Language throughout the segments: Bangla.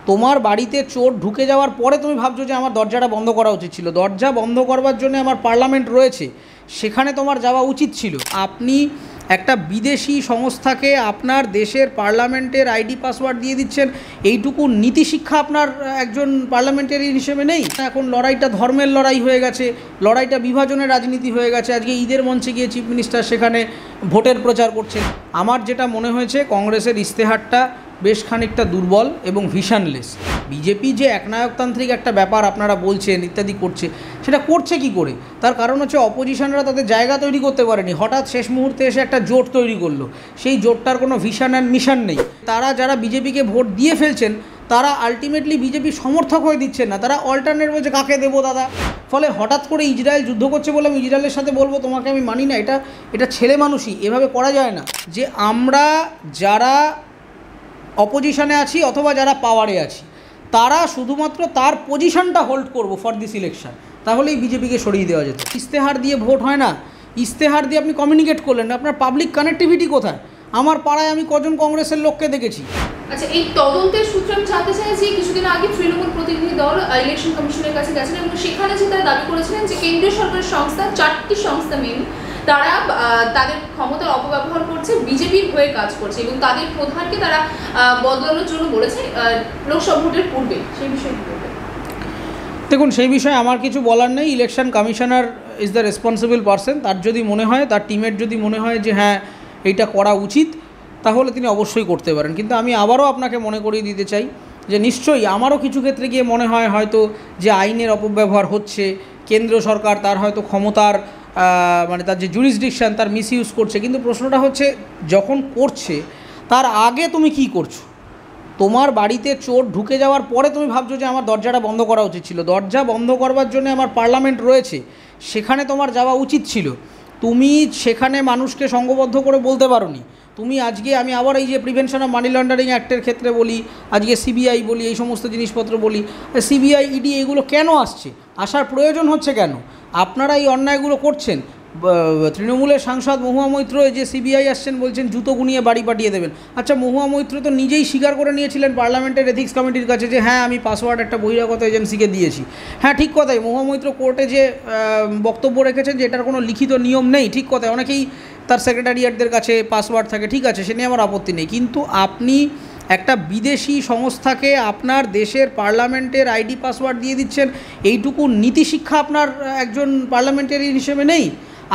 তোমার বাড়িতে চোর ঢুকে যাওয়ার পরে তুমি ভাবছো যে আমার দরজাটা বন্ধ করা উচিত ছিল। দরজা বন্ধ করবার জন্য আমার পার্লামেন্ট রয়েছে, সেখানে তোমার যাওয়া উচিত ছিল। আপনি একটা বিদেশি সংস্থাকে আপনার দেশের পার্লামেন্টের আইডি পাসওয়ার্ড দিয়ে দিচ্ছেন, এইটুকু নীতিশিক্ষা আপনার একজন পার্লামেন্টারিয়ান হিসেবে নেই। এখন লড়াইটা ধর্মের লড়াই হয়ে গেছে, লড়াইটা বিভাজনের রাজনীতি হয়ে গেছে। আজকে ঈদের মঞ্চে গিয়ে চিফ মিনিস্টার সেখানে ভোটের প্রচার করছেন। আমার যেটা মনে হয়েছে কংগ্রেসের ইস্তেহারটা বেশ খানিকটা দুর্বল এবং ভিশনলেস। বিজেপি যে একনায়কতান্ত্রিক একটা ব্যাপার আপনারা বলছেন ইত্যাদি করছে, সেটা করছে কি করে? তার কারণ হচ্ছে অপোজিশনরা তাদের জায়গা তৈরি করতে পারেনি, হঠাৎ শেষ মুহূর্তে এসে একটা জোট তৈরি করলো। সেই জোটটার কোনো ভিশন অ্যান্ড মিশন নেই। তারা যারা বিজেপিকে ভোট দিয়ে ফেলছেন তারা আলটিমেটলি বিজেপির সমর্থক হয়ে দিচ্ছেন না, তারা অল্টারনেট বলছে কাকে দেবো দাদা। ফলে হঠাৎ করে ইসরায়েল যুদ্ধ করছে বলে আমি ইসরায়েলের সাথে বলবো তোমাকে আমি মানি না, এটা ছেলে মানুষই, এভাবে করা যায় না। যে আমরা যারা অপোজিশনে আছি অথবা যারা পাওয়ারে আছি তারা শুধুমাত্র তার পজিশনটা হোল্ড করব ফর দিস ইলেকশন, তাহলেই বিজেপিকে সরিয়ে দেওয়া যেত। ইস্তেহার দিয়ে ভোট হয় না, ইস্তেহার দিয়ে আপনি কমিউনিকেট করলেন না, আপনার পাবলিক কানেক্টিভিটি কোথায়? আমার পাড়ায় আমি কজন কংগ্রেসের লোককে দেখেছি। আচ্ছা, এই তদন্তের সূত্রে আমি জানতে চাই যে কিছুদিন আগে তৃণমূল প্রতিনিধি দল ইলেকশন কমিশনের কাছে গেছেন এবং সেখানে যে তারা দাবি করেছিলেন যে কেন্দ্রীয় সরকারের সংস্থা, 4টি সংস্থা মেন, তারা তাদের ক্ষমতার অপব্যবহার করছে, বিজেপির হয়ে কাজ করছে এবং তাদের প্রধানকে তারা বদলানোর জন্য বলেছে লোকসভা ভোটের পূর্বে। সেই বিষয়ে কি বলবেন? দেখুন, সেই বিষয়ে আমার কিছু বলার নেই। Election commissioner is the responsible person. তার যদি মনে হয়, তার টিমের যদি মনে হয় যে হ্যাঁ এইটা করা উচিত, তাহলে তিনি অবশ্যই করতে পারেন। কিন্তু আমি আবারও আপনাকে মনে করিয়ে দিতে চাই যে নিশ্চয়ই আমারও কিছু ক্ষেত্রে গিয়ে মনে হয় হয়তো যে আইনের অপব্যবহার হচ্ছে, কেন্দ্র সরকার তার হয়তো ক্ষমতার মানে তার যে জুরিসডিকশন তার মিসইউজ করছে। কিন্তু প্রশ্নটা হচ্ছে যখন করছে তার আগে তুমি কি করছো? তোমার বাড়িতে চোর ঢুকে যাওয়ার পরে তুমি ভাবছো যে আমার দরজাটা বন্ধ করা উচিত ছিল। দরজা বন্ধ করবার জন্য আমার পার্লামেন্ট রয়েছে, সেখানে তোমার যাওয়া উচিত ছিল। তুমি সেখানে মানুষকে সংঘবদ্ধ করে বলতে পারোনি। তুমি আজকে আমি আবার এই যে প্রিভেনশন অফ মানি লন্ডারিং অ্যাক্টের ক্ষেত্রে বলি, আজকে সিবিআই বলি, এই সমস্ত জিনিসপত্র বলি, সিবিআই ইডি এগুলো কেন আসছে? আসার প্রয়োজন হচ্ছে কেন? আপনারা এই অন্যায়গুলো করছেন। তৃণমূলের সাংসদ মহুয়া মৈত্র যে সিবিআই আসছেন বলছেন জুতো গুনিয়ে বাড়ি পাঠিয়ে দেবেন। আচ্ছা, মহুয়া মৈত্র তো নিজেই স্বীকার করে নিয়েছিলেন পার্লামেন্টের এথিক্স কমিটির কাছে যে হ্যাঁ আমি পাসওয়ার্ড একটা বহিরাগত এজেন্সিকে দিয়েছি। হ্যাঁ, ঠিক কথাই, মহুয়া মৈত্র কোর্টে যে বক্তব্য রেখেছেন যে এটার কোনো লিখিত নিয়ম নেই, ঠিক কথাই, অনেকেই তার সেক্রেটারিয়েটদের কাছে পাসওয়ার্ড থাকে, ঠিক আছে, সে নিয়ে আমার আপত্তি নেই। কিন্তু আপনি একটা বিদেশি সংস্থাকে আপনার দেশের পার্লামেন্টের আইডি পাসওয়ার্ড দিয়ে দিচ্ছেন, এইটুকু নীতিশিক্ষা আপনার একজন পার্লামেন্টারিয়ান হিসেবে নেই।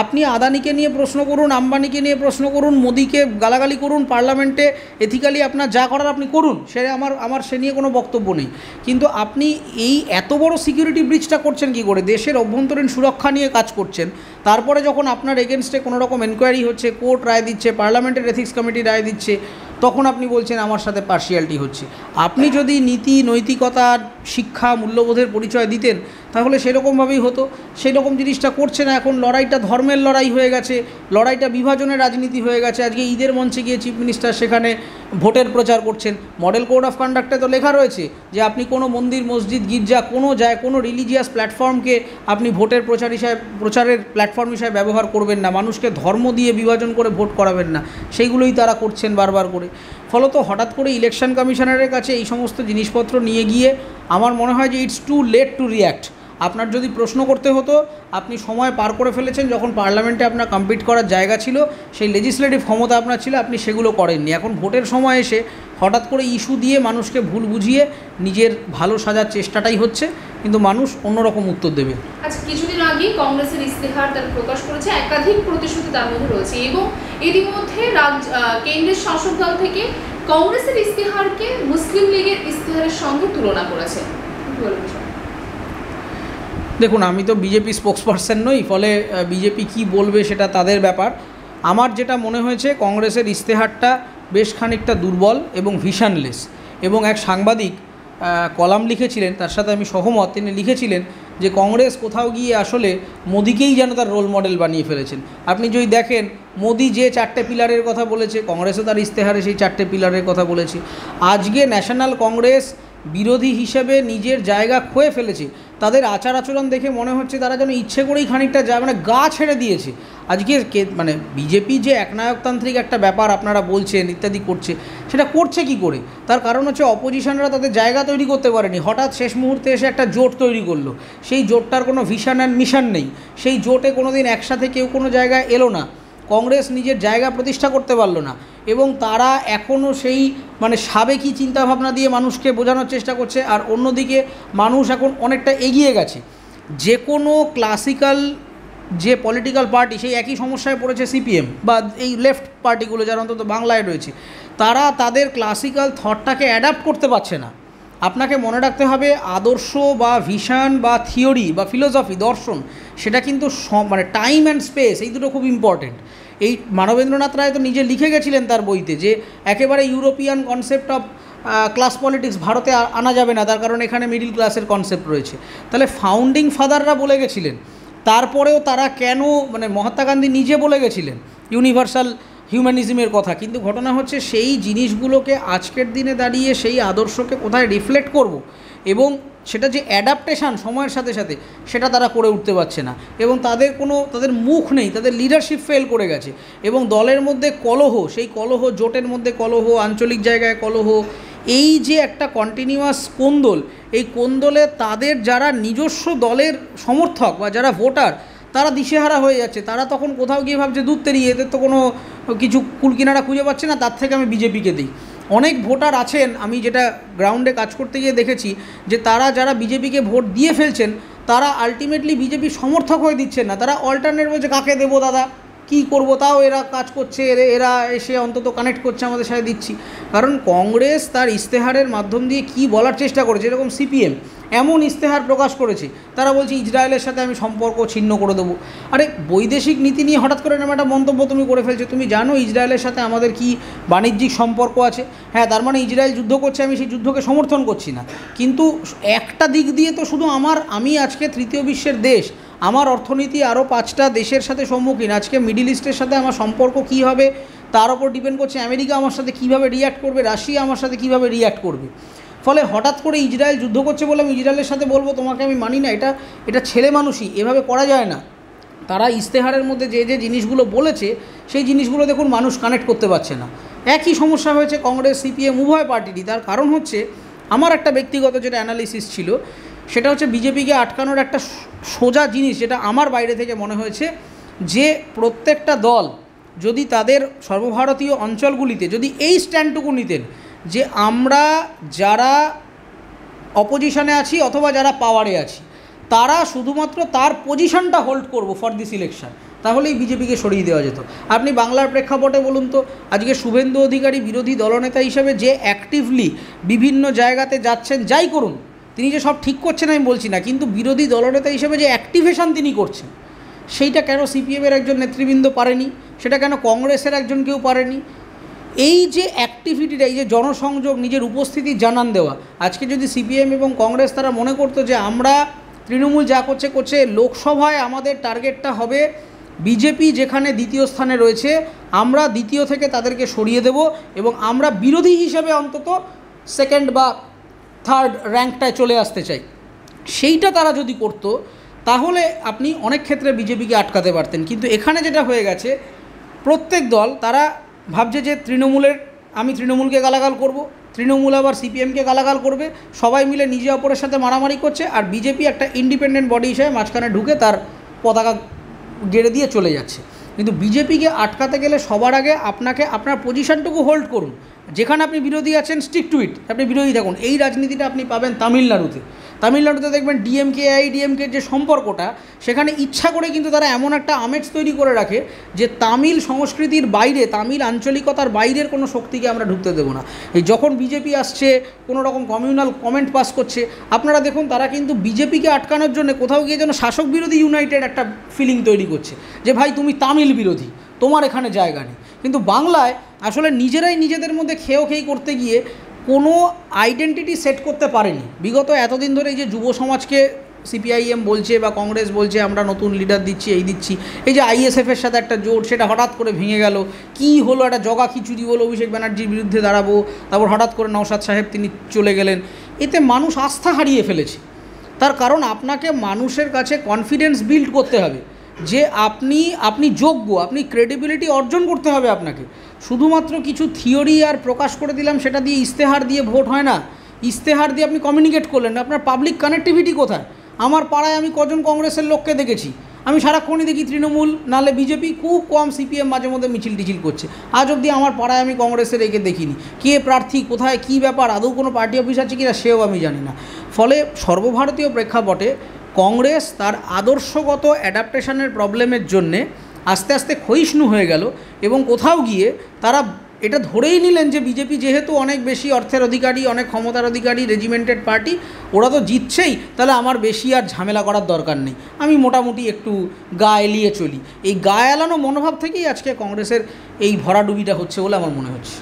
আপনি আদানিকে নিয়ে প্রশ্ন করুন, আম্বানিকে নিয়ে প্রশ্ন করুন, মোদিকে গালাগালি করুন পার্লামেন্টে, এথিক্যালি আপনার যা করার আপনি করুন, সে আমার সে নিয়ে কোনো বক্তব্য নেই। কিন্তু আপনি এই এত বড় সিকিউরিটি ব্রিচটা করছেন কি করে? দেশের অভ্যন্তরীণ সুরক্ষা নিয়ে কাজ করছেন, তারপরে যখন আপনার এগেনস্টে কোনো রকম এনকোয়ারি হচ্ছে, কোর্ট রায় দিচ্ছে, পার্লামেন্টের এথিক্স কমিটি রায় দিচ্ছে, তখন আপনি বলছেন আমার সাথে পার্শিয়ালিটি হচ্ছে। আপনি যদি নীতি, নৈতিকতা, শিক্ষা, মূল্যবোধের পরিচয় দিতেন তাহলে সেরকমভাবেই হতো। সেই রকম জিনিসটা করছে না। এখন লড়াইটা ধর্মের লড়াই হয়ে গেছে, লড়াইটা বিভাজনের রাজনীতি হয়ে গেছে। আজকে ঈদের মঞ্চে গিয়ে চিফ মিনিস্টার সেখানে ভোটের প্রচার করছেন। মডেল কোড অফ কন্ডাক্টে তো লেখা রয়েছে যে আপনি কোনো মন্দির, মসজিদ, গির্জা, কোনো রিলিজিয়াস প্ল্যাটফর্মকে আপনি ভোটের প্রচারের প্ল্যাটফর্ম হিসাবে ব্যবহার করবেন না, মানুষকে ধর্ম দিয়ে বিভাজন করে ভোট করাবেন না। সেইগুলোই তারা করছেন বারবার করে। ফলত হঠাৎ করে ইলেকশন কমিশনারের কাছে এই সমস্ত জিনিসপত্র নিয়ে গিয়ে আমার মনে হয় যে it's too late to react. আপনার যদি প্রশ্ন করতে হতো, আপনি সময় পার করে ফেলেছেন। যখন পার্লামেন্টে আপনার কম্পিট করার জায়গা ছিল, সেই লেজিসলেটিভ ক্ষমতা আপনার ছিল, আপনি সেগুলো করেননি। এখন ভোটের সময় এসে হঠাৎ করে ইস্যু দিয়ে মানুষকে ভুল বুঝিয়ে নিজের ভালো সাজার চেষ্টাটাই হচ্ছে, কিন্তু মানুষ অন্যরকম উত্তর দেবে। আচ্ছা, কিছুদিন আগে কংগ্রেসের ইস্তেহার তারা প্রকাশ করেছে, একাধিক প্রতিশ্রুতি তার মধ্যে রয়েছে এবং ইতিমধ্যে কেন্দ্রের শাসক দল থেকে কংগ্রেসের ইস্তেহারকে মুসলিম লীগের ইস্তেহারের সঙ্গে তুলনা করেছে। দেখুন, আমি তো বিজেপি স্পোক্সপারসন নই, ফলে বিজেপি কি বলবে সেটা তাদের ব্যাপার। আমার যেটা মনে হয়েছে কংগ্রেসের ইস্তেহারটা বেশ খানিকটা দুর্বল এবং ভিশনলেস। এবং এক সাংবাদিক কলাম লিখেছিলেন, তার সাথে আমি সহমত। তিনি লিখেছিলেন যে কংগ্রেস কোথাও গিয়ে আসলে মোদিকেই যেন তার রোল মডেল বানিয়ে ফেলেছেন। আপনি যদি দেখেন মোদি যে 4টে পিলারের কথা বলেছে, কংগ্রেসও তার ইস্তেহারে সেই 4টে পিলারের কথা বলেছে। আজকে ন্যাশনাল কংগ্রেস বিরোধী হিসেবে নিজের জায়গা খোয়ে ফেলেছে। তাদের আচার আচরণ দেখে মনে হচ্ছে তারা যেন ইচ্ছে করেই খানিকটা মানে গা ছেড়ে দিয়েছে। আজকে মানে বিজেপি যে একনায়কতান্ত্রিক একটা ব্যাপার আপনারা বলছেন ইত্যাদি করছে, সেটা করছে কি করে? তার কারণ হচ্ছে অপোজিশনরা তাদের জায়গা তৈরি করতে পারেনি, হঠাৎ শেষ মুহূর্তে এসে একটা জোট তৈরি করলো। সেই জোটটার কোনো ভিশন অ্যান্ড মিশন নেই, সেই জোটে কোনো দিন একসাথে কেউ কোনো জায়গায় এলো না, কংগ্রেস নিজের জায়গা প্রতিষ্ঠা করতে পারলো না, এবং তারা এখনও সেই মানে সাবেকি চিন্তাভাবনা দিয়ে মানুষকে বোঝানোর চেষ্টা করছে। আর অন্যদিকে মানুষ এখন অনেকটা এগিয়ে গেছে। যে কোনো ক্লাসিক্যাল যে পলিটিক্যাল পার্টি সেই একই সমস্যায় পড়েছে সিপিএম বা এই লেফট পার্টিগুলো যারা অন্তত বাংলায় রয়েছে, তারা তাদের ক্লাসিক্যাল থটটাকে অ্যাডাপ্ট করতে পারছে না। আপনাকে মনে রাখতে হবে আদর্শ বা ভিশন বা থিওরি বা ফিলোসফি দর্শন, সেটা কিন্তু মানে টাইম অ্যান্ড স্পেস এই দুটো খুব ইম্পর্টেন্ট। এই মানবেন্দ্রনাথ রায় তো নিজে লিখে গেছিলেন তার বইতে যে একেবারে European concept of class politics ভারতে আনা যাবে না, তার কারণ এখানে মিডিল ক্লাসের কনসেপ্ট রয়েছে। তাহলে ফাউন্ডিং ফাদাররা বলে গেছিলেন, তারপরেও তারা কেন মানে মহাত্মা গান্ধী নিজে বলে গেছিলেন ইউনিভার্সাল হিউম্যানিজমের কথা, কিন্তু ঘটনা হচ্ছে সেই জিনিসগুলোকে আজকের দিনে দাঁড়িয়ে সেই আদর্শকে কোথায় রিফ্লেক্ট করব এবং সেটা যে অ্যাডাপ্টেশান সময়ের সাথে সাথে সেটা তারা করে উঠতে পারছে না, এবং তাদের মুখ নেই, তাদের লিডারশিপ ফেল করে গেছে। এবং দলের মধ্যে কলহ, সেই কলহ, জোটের মধ্যে কলহ, আঞ্চলিক জায়গায় কলহ, এই যে একটা কন্টিনিউয়াস কোন্দল, এই কোন্দলে তাদের যারা নিজস্ব দলের সমর্থক বা যারা ভোটার তারা দিশেহারা হয়ে যাচ্ছে। তারা তখন কোথাও গিয়ে ভাবছে দূর তেরিয়ে এদের তো কোনো কিছু কুলকিনারা খুঁজে পাচ্ছে না, তার থেকে আমি বিজেপিকে দিই। অনেক ভোটার আছেন, আমি যেটা গ্রাউন্ডে কাজ করতে গিয়ে দেখেছি, যে তারা যারা বিজেপিকে ভোট দিয়ে ফেলছেন তারা আলটিমেটলি বিজেপির সমর্থক হয়ে দিচ্ছেন না, তারা অল্টারনেট বলছে কাকে দেবো দাদা, কী করবো, তাও এরা কাজ করছে, এরা এসে অন্তত কানেক্ট করছে আমাদের সাথে, দিচ্ছি। কারণ কংগ্রেস তার ইশতেহারের মাধ্যম দিয়ে কি বলার চেষ্টা করেছে, যেরকম সিপিএম এমন ইশতেহার প্রকাশ করেছে, তারা বলছে ইসরায়েলের সাথে আমি সম্পর্ক ছিন্ন করে দেবো। আরে বৈদেশিক নীতি নিয়ে হঠাৎ করে এরকম একটা মন্তব্য তুমি করে ফেলছো, তুমি জানো ইসরায়েলের সাথে আমাদের কি বাণিজ্যিক সম্পর্ক আছে? হ্যাঁ, তার মানে ইসরায়েল যুদ্ধ করছে, আমি সেই যুদ্ধকে সমর্থন করছি না, কিন্তু একটা দিক দিয়ে তো শুধু আমি আজকে তৃতীয় বিশ্বের দেশ, আমার অর্থনীতি আরও 5টা দেশের সাথে সম্মুখীন, আজকে মিডিল ইস্টের সাথে আমার সম্পর্ক কী হবে তার ওপর ডিপেন্ড করছে আমেরিকা আমার সাথে কীভাবে রিয়্যাক্ট করবে, রাশিয়া আমার সাথে কীভাবে রিয়্যাক্ট করবে। ফলে হঠাৎ করে ইসরায়েল যুদ্ধ করছে বলে আমি ইসরায়েলের সাথে বলবো তোমাকে আমি মানি না, এটা ছেলে মানুষই, এভাবে করা যায় না। তারা ইশতেহারের মধ্যে যে যে জিনিসগুলো বলেছে সেই জিনিসগুলো দেখুন মানুষ কানেক্ট করতে পারছে না। একই সমস্যা হয়েছে কংগ্রেস সিপিএম উভয় পার্টিরই। তার কারণ হচ্ছে আমার একটা ব্যক্তিগত যেটা অ্যানালিসিস ছিল, সেটা হচ্ছে বিজেপিকে আটকানোর একটা সোজা জিনিস যেটা আমার বাইরে থেকে মনে হয়েছে, যে প্রত্যেকটা দল যদি তাদের সর্বভারতীয় অঞ্চলগুলিতে যদি এই স্ট্যান্ডটুকু নিতেন যে আমরা যারা অপোজিশনে আছি অথবা যারা পাওয়ারে আছি তারা শুধুমাত্র তার পজিশনটা হোল্ড করব ফর দিস ইলেকশন, তাহলেই বিজেপিকে সরিয়ে দেওয়া যেত। আপনি বাংলার প্রেক্ষাপটে বলুন তো, আজকে শুভেন্দু অধিকারী বিরোধী দলনেতা হিসেবে যে অ্যাক্টিভলি বিভিন্ন জায়গাতে যাচ্ছেন, যাই করুন, তিনি যে সব ঠিক করছেন আমি বলছি না, কিন্তু বিরোধী দলনেতা হিসেবে যে অ্যাক্টিভেশন তিনি করছেন, সেইটা কেন সিপিএমের একজন নেতৃবৃন্দ পারেনি, সেটা কেন কংগ্রেসের একজন কেউ পারেনি? এই যে অ্যাক্টিভিটিটা, এই যে জনসংযোগ, নিজের উপস্থিতি জানান দেওয়া, আজকে যদি সিপিএম এবং কংগ্রেস তারা মনে করতো যে আমরা তৃণমূল যা করছে লোকসভায় আমাদের টার্গেটটা হবে বিজেপি যেখানে দ্বিতীয় স্থানে রয়েছে আমরা দ্বিতীয় থেকে তাদেরকে সরিয়ে দেব এবং আমরা বিরোধী হিসেবে অন্তত সেকেন্ড বা থার্ড র্যাঙ্কটায় চলে আসতে চাই, সেইটা তারা যদি করতো তাহলে আপনি অনেক ক্ষেত্রে বিজেপিকে আটকাতে পারতেন। কিন্তু এখানে যেটা হয়ে গেছে, প্রত্যেক দল তারা ভাবছে যে আমি তৃণমূলকে গালাগাল করব, তৃণমূল আবার সিপিএমকে গালাগাল করবে, সবাই মিলে নিজে অপরের সাথে মারামারি করছে, আর বিজেপি একটা ইন্ডিপেন্ডেন্ট বডি হিসেবে মাঝখানে ঢুকে তার পতাকা গেড়ে দিয়ে চলে যাচ্ছে। কিন্তু বিজেপিকে আটকাতে গেলে সবার আগে আপনাকে আপনার পজিশনটুকু হোল্ড করুন, যেখানে আপনি বিরোধী আছেন স্টিক টু ইট, আপনি বিরোধী থাকুন। এই রাজনীতিটা আপনি পাবেন তামিলনাড়ুতে দেখবেন ডিএমকে এআইডিএমকের যে সম্পর্কটা, সেখানে ইচ্ছা করে কিন্তু তারা এমন একটা আমেজ তৈরি করে রাখে যে তামিল সংস্কৃতির বাইরে, তামিল আঞ্চলিকতার বাইরের কোনো শক্তিকে আমরা ঢুকতে দেবো না। এই যখন বিজেপি আসছে কোনো রকম কমিউনাল কমেন্ট পাস করছে, আপনারা দেখুন তারা কিন্তু বিজেপিকে আটকানোর জন্য কোথাও গিয়ে যেন শাসক বিরোধী ইউনাইটেড একটা ফিলিং তৈরি করছে যে ভাই তুমি তামিল বিরোধী, তোমার এখানে জায়গা নেই। কিন্তু বাংলায় আসলে নিজেরাই নিজেদের মধ্যে খেয়ে করতে গিয়ে কোনো আইডেন্টিটি সেট করতে পারেনি। বিগত এতদিন ধরে এই যে যুব সমাজকে সিপিআইএম বলছে বা কংগ্রেস বলছে আমরা নতুন লিডার দিচ্ছি, এই যে আইএসএফের সাথে একটা জোট, সেটা হঠাৎ করে ভেঙে গেল, কি হলো, একটা জগা খিচুড়ি বলো, অভিষেক ব্যানার্জির বিরুদ্ধে দাঁড়াবো, তারপর হঠাৎ করে নওশাদ সাহেব তিনি চলে গেলেন, এতে মানুষ আস্থা হারিয়ে ফেলেছে। তার কারণ আপনাকে মানুষের কাছে কনফিডেন্স বিল্ড করতে হবে যে আপনি যোগ্য, আপনি ক্রেডিবিলিটি অর্জন করতে হবে আপনাকে। শুধুমাত্র কিছু থিওরি আর প্রকাশ করে দিলাম সেটা দিয়ে ইস্তেহার দিয়ে ভোট হয় না। ইস্তেহার দিয়ে আপনি কমিউনিকেট করলেন না, আপনার পাবলিক কানেক্টিভিটি কোথায়? আমার পাড়ায় আমি কজন কংগ্রেসের লোককে দেখেছি, আমি সারাক্ষণই দেখি তৃণমূল নাহলে বিজেপি, খুব কম সিপিএম মাঝে মধ্যে মিছিল টিছিল করছে। আজ অবধি আমার পাড়ায় আমি কংগ্রেসের একে দেখিনি। কে প্রার্থী, কোথায়, কী ব্যাপার, আদৌ কোনো পার্টি অফিস আছে কিনা সেও আমি জানি না। ফলে সর্বভারতীয় প্রেক্ষাপটে কংগ্রেস তার আদর্শগত অ্যাডাপ্টেশনের প্রবলেমের জন্যে আস্তে আস্তে ক্ষয়িষ্ণু হয়ে গেল এবং কোথাও গিয়ে তারা এটা ধরেই নিলেন যে বিজেপি যেহেতু অনেক বেশি অর্থের অধিকারী, অনেক ক্ষমতার অধিকারী, রেজিমেন্টেড পার্টি, ওরা তো জিতছেই, তাহলে আমার বেশি আর ঝামেলা করার দরকার নেই, আমি মোটামুটি একটু গা এলিয়ে চলি। এই গা এলানো মনোভাব থেকেই আজকে কংগ্রেসের এই ভরাডুবিটা হচ্ছে বলে আমার মনে হচ্ছে।